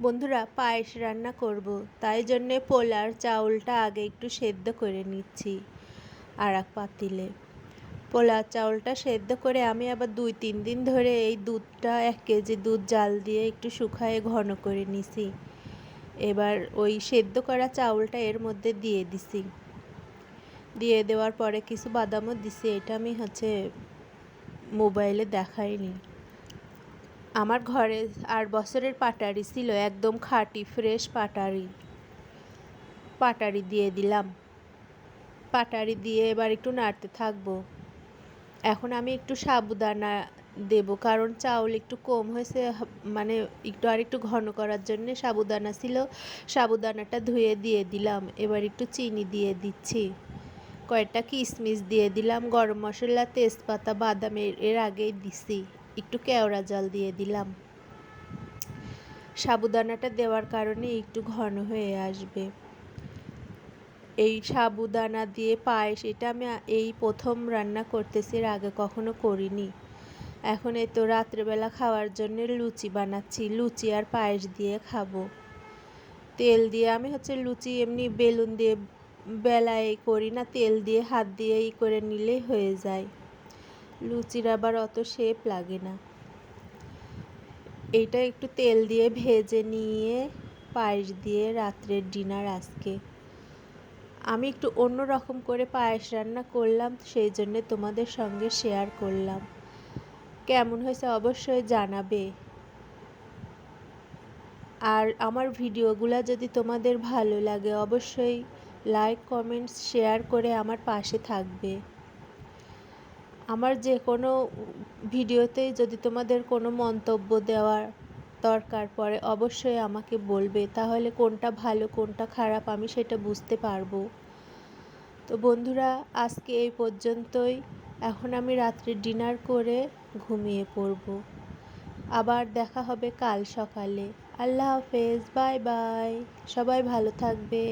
বন্ধুরা, পায়েস রান্না করব, তাই জন্যে পোলার চাউলটা আগে একটু সেদ্ধ করে নিচ্ছি আর এক পাতিলে। পোলার চাউলটা সেদ্ধ করে আমি আবার 2-3 দিন ধরে এই দুধটা 1 কেজি দুধ জাল দিয়ে একটু শুকায়ে ঘন করে নিছি। এবার ওই সেদ্ধ করা চাউলটা এর মধ্যে দিয়ে দিছি। দিয়ে দেওয়ার পরে কিছু বাদামও দিছি, এটা আমি মোবাইলে দেখাইনি। আমার ঘরে 8 বছরের পাটারি ছিল, একদম খাঁটি ফ্রেশ পাটারি দিয়ে দিলাম। পাটারি দিয়ে এবার একটু নাড়তে থাকবো। এখন আমি একটু সাবুদানা দেব, কারণ চাউল একটু কম হয়েছে, মানে একটু ঘন করার জন্য সাবুদানা ছিল, সাবুদানাটা ধুয়ে দিয়ে দিলাম। এবার একটু চিনি দিয়ে দিচ্ছি, কয়েকটা কিশমিশ দিয়ে দিলাম, গরম মশলা, তেজপাতা, বাদাম এর আগেই দিছি, একটু কেওড়া জল দিয়ে দিলাম। সাবুদানাটা দেওয়ার কারণে একটু ঘন হয়ে আসবে। এই সাবুদানা দিয়ে পায়েস, এটা আমি এই প্রথম রান্না করতেছি, এর আগে কখনো করিনি। এখন এই তো রাত্রেবেলা খাওয়ার জন্য লুচি বানাচ্ছি, লুচি আর পায়েস দিয়ে খাবো। তেল দিয়ে আমি লুচি এমনি বেলুন দিয়ে বেলায় করি না, তেল দিয়ে হাত দিয়ে করে নিলেই হয়ে যায়। লুচির আবার অত শেপ লাগে না। এইটা একটু তেল দিয়ে ভেজে নিয়ে পায়েস দিয়ে রাত্রের ডিনার আজকে। আমি একটু অন্য রকম করে পায়েস রান্না করলাম, সেই জন্য তোমাদের সঙ্গে শেয়ার করলাম। কেমন হয়েছে অবশ্যই জানাবে। আর আমার ভিডিওগুলো যদি তোমাদের ভালো লাগে, অবশ্যই লাইক, কমেন্টস, শেয়ার করে আমার পাশে থাকবে। আমার যে কোনো ভিডিওতেই যদি তোমাদের কোনো মন্তব্য দেওয়ার দরকার পড়ে, অবশ্যই আমাকে বলবে, তাহলে কোনটা ভালো কোনটা খারাপ আমি সেটা বুঝতে পারবো। তো বন্ধুরা, আজকে এই পর্যন্তই। এখন আমি রাত্রে ডিনার করে ঘুমিয়ে পড়ব। আবার দেখা হবে কাল সকালে। আল্লাহ হাফেজ, বাই বাই। সবাই ভালো থাকবে।